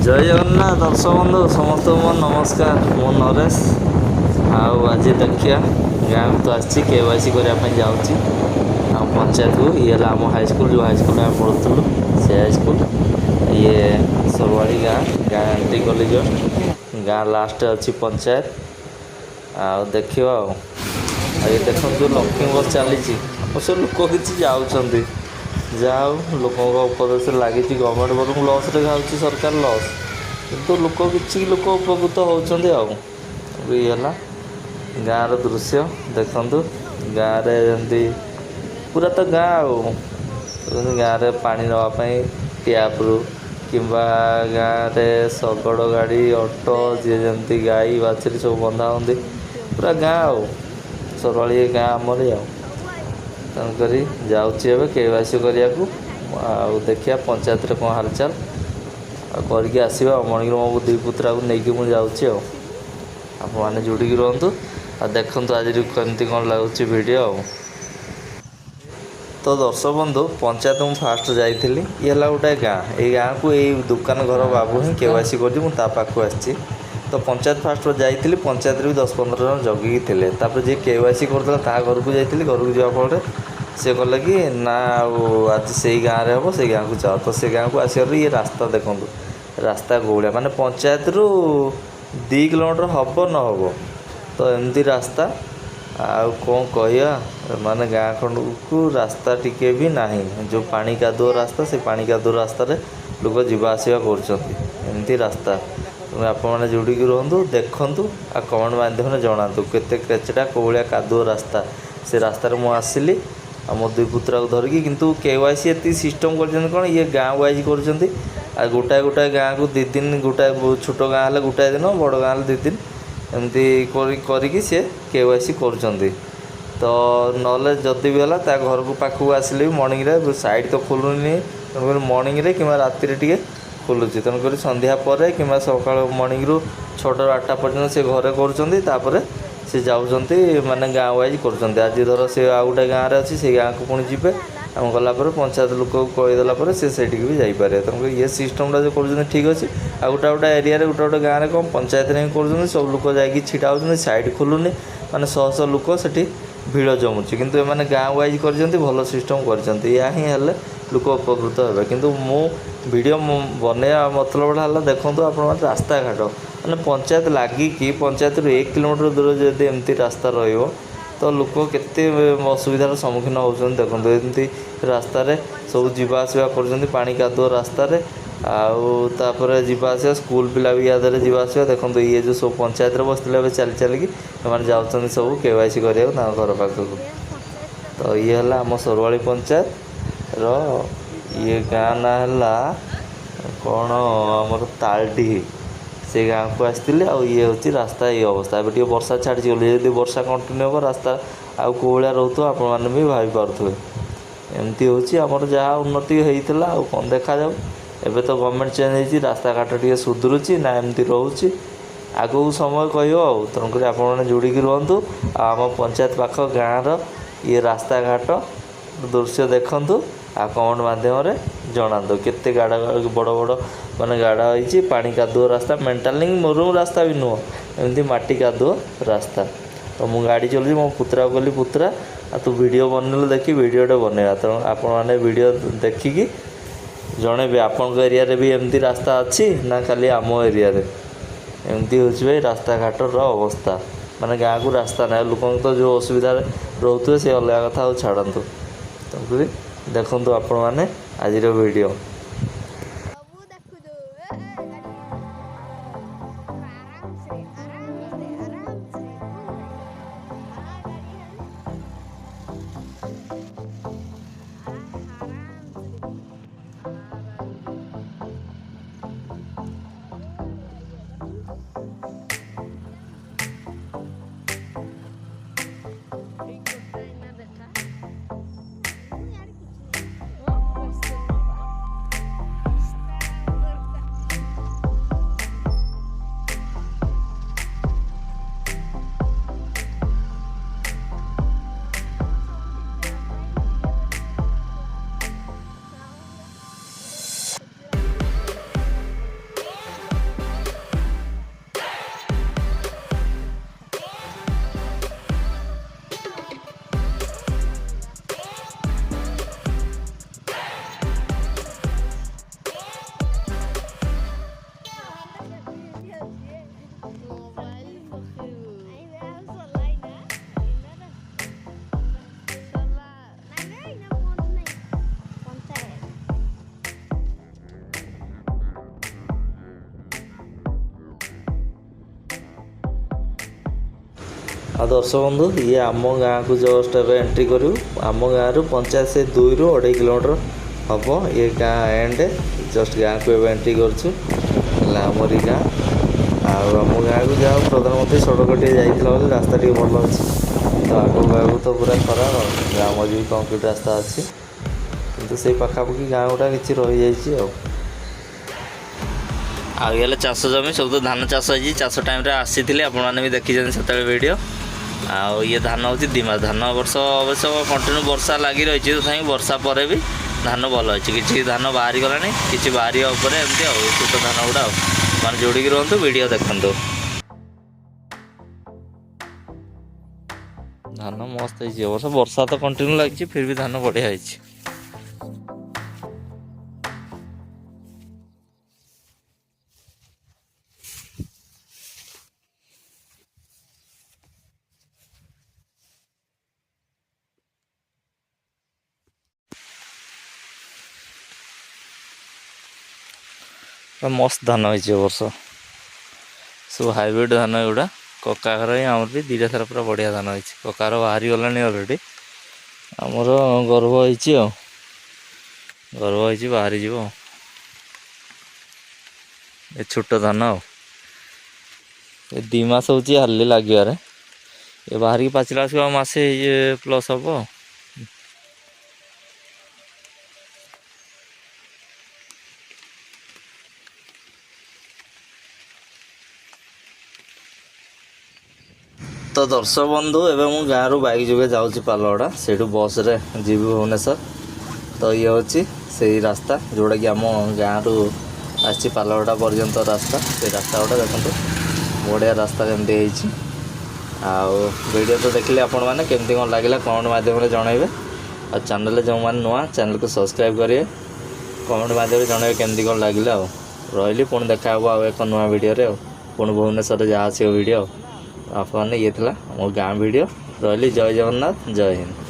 ଜୟ ଜଗନ୍ନାଥ ଦର୍ଶକ ବନ୍ଧୁ ସମସ୍ତଙ୍କୁ ମୋର ନମସ୍କାର। ମୁଁ ନରେଶ। ଆଉ ଆଜି ଦେଖିବା ଗାଁକୁ ତ ଆସିଛି KYC କରିବା ପାଇଁ ଯାଉଛି ଆମ ପଞ୍ଚାୟତକୁ। ଇଏ ହେଲା ଆମ ହାଇସ୍କୁଲ, ଯେଉଁ ହାଇସ୍କୁଲରେ ଆମେ ପଢ଼ୁଥିଲୁ ସେ ହାଇସ୍କୁଲ। ଇଏ ସରୱାଳି ଗାଁ ଏଣ୍ଟ୍ରି କଲି ଜଷ୍ଟ। ଗାଁ ଲାଷ୍ଟରେ ଅଛି ପଞ୍ଚାୟତ। ଆଉ ଦେଖିବା ଆଉ ଇଏ ଦେଖନ୍ତୁ ଲକ୍ଷ୍ମୀ ବସ୍ ଚାଲିଛି। ଅବଶ୍ୟ ଲୋକ କିଛି ଯାଉଛନ୍ତି, ଯାହା ହଉ ଲୋକଙ୍କ ଉପଦେଶରେ ଲାଗିଛି। ଗଭର୍ଣ୍ଣମେଣ୍ଟ ବରଂ ଲସ୍ରେ ଖାଉଛି, ସରକାର ଲସ୍, କିନ୍ତୁ କିଛି ଲୋକ ଉପକୃତ ହେଉଛନ୍ତି। ଆଉ ଇଏ ହେଲା ଗାଁର ଦୃଶ୍ୟ ଦେଖନ୍ତୁ। ଗାଁରେ ଯେମିତି ପୁରା ତ ଗାଁ ଆଉ ଗାଁରେ ପାଣି ନେବା ପାଇଁ ଟ୍ୟାପ୍ରୁ କିମ୍ବା ଗାଁରେ ଶଗଡ଼ ଗାଡ଼ି, ଅଟୋ, ଯିଏ ଯେମିତି ଗାଈ ବାଛୁରୀ ସବୁ ବନ୍ଧା ହୁଅନ୍ତି, ପୁରା ଗାଁ ଆଉ ସରୱାଳି ଗାଁ ଆମରି। ଆଉ ତେଣୁକରି ଯାଉଛି ଏବେ KYC କରିବାକୁ। ଆଉ ଦେଖିବା ପଞ୍ଚାୟତରେ କ'ଣ ହାଲଚାଲ ଆଉ କରିକି ଆସିବା। ଆଉ ମଣିରୁ ମୋ ଦୁଇ ପୁତୁରାକୁ ନେଇକି ମୁଁ ଯାଉଛି। ଆଉ ଆପଣମାନେ ଯୋଡ଼ିକି ରୁହନ୍ତୁ ଆଉ ଦେଖନ୍ତୁ ଆଜି କେମିତି କ'ଣ ଲାଗୁଛି ଭିଡ଼ିଓ। ଆଉ ତ ଦର୍ଶକ ବନ୍ଧୁ, ପଞ୍ଚାୟତ ମୁଁ ଫାଷ୍ଟ ଯାଇଥିଲି। ଇଏ ହେଲା ଗୋଟେ ଗାଁ। ଏଇ ଗାଁକୁ ଏଇ ଦୋକାନ ଘର ବାବୁ ହିଁ KYC କରିଛି। ମୁଁ ତା ପାଖକୁ ଆସିଛି। ତ ପଞ୍ଚାୟତ ଫାଷ୍ଟ ଯାଇଥିଲି। ପଞ୍ଚାୟତରେ ବି 10-15 ଜଣ ଜଗିକି ଥିଲେ। ତାପରେ ଯିଏ KYC କରୁଥିଲା ତା ଘରକୁ ଯାଇଥିଲି। ଘରକୁ ଯିବା ଫଳରେ ସେ କହିଲେ କି ନା ଆଉ ଆଜି ସେଇ ଗାଁରେ ହେବ, ସେଇ ଗାଁକୁ ଯାଅ। ତ ସେ ଗାଁକୁ ଆସିବାରୁ ଇଏ ରାସ୍ତା ଦେଖନ୍ତୁ, ରାସ୍ତା ଗହଳିଆ, ମାନେ ପଞ୍ଚାୟତରୁ 2 କିଲୋମିଟର ହେବ ନ ହେବ ତ ଏମିତି ରାସ୍ତା। ଆଉ କ'ଣ କହିବା, ମାନେ ଗାଁ ଖଣ୍ଡକୁ ରାସ୍ତା ଟିକେ ବି ନାହିଁ। ଯେଉଁ ପାଣି କାଦୁଅ ରାସ୍ତା, ସେ ପାଣି କାଦୁଅ ରାସ୍ତାରେ ଲୋକ ଯିବା ଆସିବା କରୁଛନ୍ତି। ଏମିତି ରାସ୍ତା। ତେଣୁ ଆପଣମାନେ ଯୋଡ଼ିକି ରୁହନ୍ତୁ, ଦେଖନ୍ତୁ ଆଉ କମେଣ୍ଟ ମାଧ୍ୟମରେ ଜଣାନ୍ତୁ କେତେ କେଚେଟା କେଉଁଭଳିଆ କାଦୁଅ ରାସ୍ତା। ସେ ରାସ୍ତାରେ ମୁଁ ଆସିଲି ଆଉ ମୋ 2 ପୁତୁରାକୁ ଧରିକି। କିନ୍ତୁ KYC ଏତିକି ସିଷ୍ଟମ୍ କରିଛନ୍ତି କ'ଣ, ଇଏ ଗାଁ ୱାଇଜ୍ କରୁଛନ୍ତି। ଆଉ ଗୋଟାଏ ଗାଁକୁ 2 ଦିନ, ଗୋଟାଏ ଛୋଟ ଗାଁ ହେଲେ ଗୋଟାଏ ଦିନ, ବଡ଼ ଗାଁ ହେଲେ 2 ଦିନ, ଏମିତି କରିକି ସେ KYC କରୁଛନ୍ତି। ତ ନହେଲେ ଯଦି ବି ହେଲା ତା ଘରକୁ ପାଖକୁ ଆସିଲେ ବି ମର୍ଣ୍ଣିଂରେ ସାଇଟ୍ ତ ଖୋଲୁନି। ତେଣୁକରି ମର୍ଣ୍ଣିଂରେ କିମ୍ବା ରାତିରେ ଟିକେ ଖୋଲୁଛି। ତେଣୁକରି ସନ୍ଧ୍ୟା ପରେ କିମ୍ବା ସକାଳ ମର୍ଣ୍ଣିଂରୁ 6ଟାରୁ 8ଟା ପର୍ଯ୍ୟନ୍ତ ସେ ଘରେ କରୁଛନ୍ତି। ତାପରେ ସେ ଯାଉଛନ୍ତି, ମାନେ ଗାଁ ୱାଇଜ୍ କରୁଛନ୍ତି। ଆଜି ଧର ସେ ଆଉ ଗୋଟେ ଗାଁରେ ଅଛି, ସେଇ ଗାଁକୁ ପୁଣି ଯିବେ। ଆମେ ଗଲା ପରେ ପଞ୍ଚାୟତ ଲୋକକୁ କହିଦେଲା ପରେ ସେ ସେଇଠିକି ବି ଯାଇପାରିବେ। ତେଣୁକରି ଇଏ ସିଷ୍ଟମ୍ଟା ଯେଉଁ କରୁଛନ୍ତି ଠିକ୍ ଅଛି। ଆଉ ଗୋଟେ ଏରିଆରେ ଗୋଟେ ଗାଁରେ କ'ଣ ପଞ୍ଚାୟତରେ ହିଁ କରୁଛନ୍ତି। ସବୁ ଲୋକ ଯାଇକି ଛିଡ଼ା ହେଉଛନ୍ତି, ସାଇଟ୍ ଖୋଲୁନି, ମାନେ ଶହ ଲୋକ ସେଠି ଭିଡ଼ ଜମୁଛି। କିନ୍ତୁ ଏମାନେ ଗାଁ ୱାଇଜ୍ କରିଛନ୍ତି, ଭଲ ସିଷ୍ଟମ୍ କରିଛନ୍ତି। ଏହା ହିଁ ହେଲେ ଲୋକ ଉପକୃତ ହେବେ। କିନ୍ତୁ ମୁଁ ଭିଡ଼ିଓ ବନେଇବା ମତଲବଟା ହେଲା, ଦେଖନ୍ତୁ ଆପଣମାନେ ରାସ୍ତାଘାଟ, ମାନେ ପଞ୍ଚାୟତ ଲାଗିକି ପଞ୍ଚାୟତରୁ 1 କିଲୋମିଟର ଦୂର ଯଦି ଏମିତି ରାସ୍ତା ରହିବ ତ ଲୋକ କେତେ ଅସୁବିଧାର ସମ୍ମୁଖୀନ ହେଉଛନ୍ତି। ଦେଖନ୍ତୁ ଏମିତି ରାସ୍ତାରେ ସବୁ ଯିବା ଆସିବା କରୁଛନ୍ତି, ପାଣି କାଦୁଅ ରାସ୍ତାରେ। ଆଉ ତାପରେ ଯିବା ଆସିବା, ସ୍କୁଲ ପିଲା ବି ୟା ଦେହରେ ଯିବା ଆସିବା। ଦେଖନ୍ତୁ ଇଏ ଯେଉଁ ସବୁ ପଞ୍ଚାୟତରେ ବସିଥିଲେ, ଏବେ ଚାଲିକି ସେମାନେ ଯାଉଛନ୍ତି ସବୁ KYC କରିବାକୁ ତାଙ୍କ ଘର ପାଖକୁ। ତ ଇଏ ହେଲା ଆମ ସରୱାଳି ପଞ୍ଚାୟତର। ଇଏ ଗାଁ ନାଁ ହେଲା କ'ଣ, ଆମର ତାଳଡିହି। ସେ ଗାଁକୁ ଆସିଥିଲେ। ଆଉ ଇଏ ହେଉଛି ରାସ୍ତା, ଏଇ ଅବସ୍ଥା। ଏବେ ଟିକେ ବର୍ଷା ଛାଡ଼ିଛି ବୋଲି, ଯଦି ବର୍ଷା କଣ୍ଟିନ୍ୟୁ ହେବ ରାସ୍ତା ଆଉ କେଉଁ ଭଳିଆ ରହୁଥିବ ଆପଣମାନେ ବି ଭାବିପାରୁଥିବେ। ଏମିତି ହେଉଛି ଆମର ଯାହା ଉନ୍ନତି ହେଇଥିଲା। ଆଉ କ'ଣ ଦେଖାଯାଉ, ଏବେ ତ ଗଭର୍ଣ୍ଣମେଣ୍ଟ ଚେଞ୍ଜ ହେଇଛି, ରାସ୍ତାଘାଟ ଟିକେ ସୁଧୁରୁଛି ନା ଏମିତି ରହୁଛି, ଆଗକୁ ସମୟ କହିବ। ଆଉ ତେଣୁକରି ଆପଣମାନେ ଯୋଡ଼ିକି ରୁହନ୍ତୁ। ଆଉ ଆମ ପଞ୍ଚାୟତ ପାଖ ଗାଁର ଇଏ ରାସ୍ତାଘାଟ ଦୃଶ୍ୟ ଦେଖନ୍ତୁ ଆଉ କମେଣ୍ଟ ମାଧ୍ୟମରେ ଜଣାନ୍ତୁ କେତେ ବଡ଼ ମାନେ ଗାଢ଼ ହେଇଛି। ପାଣି କାଦୁଅ ରାସ୍ତା, ମେଣ୍ଟାଲିଂ ମରୁମ୍ ରାସ୍ତା ବି ନୁହଁ, ଏମିତି ମାଟି କାଦୁଅ ରାସ୍ତା। ତ ମୁଁ ଗାଡ଼ି ଚଲାଉଛି, ମୋ ପୁତୁରାକୁ କହିଲି, ପୁତୁରା ଆଉ ତୁ ଭିଡ଼ିଓ ବନେଇଲୁ, ଦେଖି ଭିଡ଼ିଓଟେ ବନେଇବା। ତେଣୁ ଆପଣମାନେ ଭିଡ଼ିଓ ଦେଖିକି ଜଣେଇବେ ଆପଣଙ୍କ ଏରିଆରେ ବି ଏମିତି ରାସ୍ତା ଅଛି ନା ଖାଲି ଆମ ଏରିଆରେ। ଏମିତି ହେଉଛି ଭାଇ ରାସ୍ତାଘାଟର ଅବସ୍ଥା, ମାନେ ଗାଁକୁ ରାସ୍ତା ନାହିଁ। ଲୋକଙ୍କୁ ତ ଯେଉଁ ଅସୁବିଧାରେ ରହୁଥିବେ ସେ ଅଲଗା କଥା, ଆଉ ଛାଡ଼ନ୍ତୁ। ତେଣୁକରି ଦେଖନ୍ତୁ ଆପଣମାନେ ଆଜିର ଭିଡ଼ିଓ। ଆଉ ଦର୍ଶକ ବନ୍ଧୁ ଇଏ ଆମ ଗାଁକୁ ଜଷ୍ଟ ଏବେ ଏଣ୍ଟ୍ରି କରିବୁ। ଆମ ଗାଁରୁ ପଞ୍ଚାୟତ ସେ 2ରୁ 2.5 କିଲୋମିଟର ହେବ। ଏ ଗାଁ ଏଣ୍ଡ ଜଷ୍ଟ ଗାଁକୁ ଏବେ ଏଣ୍ଟ୍ରି କରୁଛୁ। ହେଲା ଆମରି ଗାଁ। ଆଉ ଆମ ଗାଁକୁ ଯାହା ପ୍ରଧାନମନ୍ତ୍ରୀ ସଡ଼କଟିଏ ଯାଇଥିଲା ବୋଲି ରାସ୍ତା ଟିକେ ଭଲ ଅଛି। ତ ଆଗକୁ ତ ପୁରା ଖରାପ ଆଉ। ଗାଁ ମଝି ବି କଂକ୍ରିଟ ରାସ୍ତା ଅଛି, କିନ୍ତୁ ସେଇ ପାଖାପାଖି ଗାଁ ଗୁଡ଼ା କିଛି ରହିଯାଇଛି ଆଉ। ଆଉ ଇଏ ହେଲେ ଚାଷ ଜମି, ସବୁ ତ ଧାନ ଚାଷ ହେଇଛି। ଚାଷ ଟାଇମ୍ରେ ଆସିଥିଲି, ଆପଣମାନେ ବି ଦେଖିଛନ୍ତି ସେତେବେଳେ ଭିଡ଼ିଓ। ଆଉ ଇଏ ଧାନ ହେଉଛି 2 ମାସ ଧାନ। ବର୍ଷ ଅବଶ୍ୟ କଣ୍ଟିନ୍ୟୁ ବର୍ଷା ଲାଗି ରହିଛି, ତଥାପି ବର୍ଷା ପରେ ବି ଧାନ ଭଲ ଅଛି। କିଛି ଧାନ ବାହାରିଗଲାଣି, କିଛି ବାହାରିବା ଉପରେ, ଏମିତି ଆଉ ଛୋଟ ଧାନ ଗୁଡ଼ା ଆଉ। ମାନେ ଯୋଡ଼ିକି ରୁହନ୍ତୁ, ଭିଡ଼ିଓ ଦେଖନ୍ତୁ। ଧାନ ମସ୍ତ ହେଇଛି ଏ ବର୍ଷ। ବର୍ଷା ତ କଣ୍ଟିନ୍ୟୁ ଲାଗିଛି, ଫିର୍ ବି ଧାନ ବଢ଼ିଆ ହେଇଛି। ମସ୍ତ ଧାନ ହେଇଛି ଏ ବର୍ଷ। ସବୁ ହାଇବ୍ରିଡ଼ ଧାନ ଏଗୁଡ଼ା। କକା ଘର ହିଁ ଆମର ବି 2ଟା ଥର ପୁରା ବଢ଼ିଆ ଧାନ ହେଇଛି। କକା ଘର ବାହାରି ଗଲାଣି ଅଲରେଡ଼ି। ଆମର ଗର୍ଭ ହେଇଛି ଆଉ। ଗର୍ଭ ହେଇଛି, ବାହାରିଯିବ ଆଉ। ଏ ଛୋଟ ଧାନ ଆଉ। ଏ 2 ମାସ ହେଉଛି ହାର୍ଲି ଲାଗିବାରେ। ଏ ବାହାରିକି ପାଚିଲା ଆସିବ ଆଉ ମାସେ ପ୍ଲସ୍ ହେବ। ତ ଦର୍ଶକ ବନ୍ଧୁ ଏବେ ମୁଁ ଗାଁରୁ ବାଇକ୍ ଯୋଗେ ଯାଉଛି ପାଲହଡ଼ା। ସେଇଠୁ ବସ୍ରେ ଯିବି ଭୁବନେଶ୍ୱର। ତ ଇଏ ହେଉଛି ସେଇ ରାସ୍ତା ଯେଉଁଟାକି ଆମ ଗାଁରୁ ଆସିଛି ପାଲହଡ଼ା ପର୍ଯ୍ୟନ୍ତ ରାସ୍ତା। ସେଇ ରାସ୍ତା ଗୁଡ଼ା ଦେଖନ୍ତୁ, ବଢ଼ିଆ ରାସ୍ତା କେମିତି ହେଇଛି। ଆଉ ଭିଡ଼ିଓ ତ ଦେଖିଲେ ଆପଣମାନେ, କେମିତି କ'ଣ ଲାଗିଲା କମେଣ୍ଟ ମାଧ୍ୟମରେ ଜଣାଇବେ। ଆଉ ଚ୍ୟାନେଲରେ ଯେଉଁମାନେ ନୂଆ, ଚ୍ୟାନେଲକୁ ସବସ୍କ୍ରାଇବ୍ କରିବେ। କମେଣ୍ଟ ମାଧ୍ୟମରେ ଜଣାଇବେ କେମିତି କ'ଣ ଲାଗିଲା ଆଉ। ରହିଲି, ପୁଣି ଦେଖା ହେବ ଆଉ ଏକ ନୂଆ ଭିଡ଼ିଓରେ ଆଉ। ପୁଣି ଭୁବନେଶ୍ୱରରେ ଯାହା ଆସିବ ଭିଡ଼ିଓ ଆଉ। ଆପଣମାନେ ଇଏ ଥିଲା ମୋ ଗାଁ ଭିଡ଼ିଓ। ରହିଲି, ଜୟ ଜଗନ୍ନାଥ, ଜୟ ହିନ୍ଦ।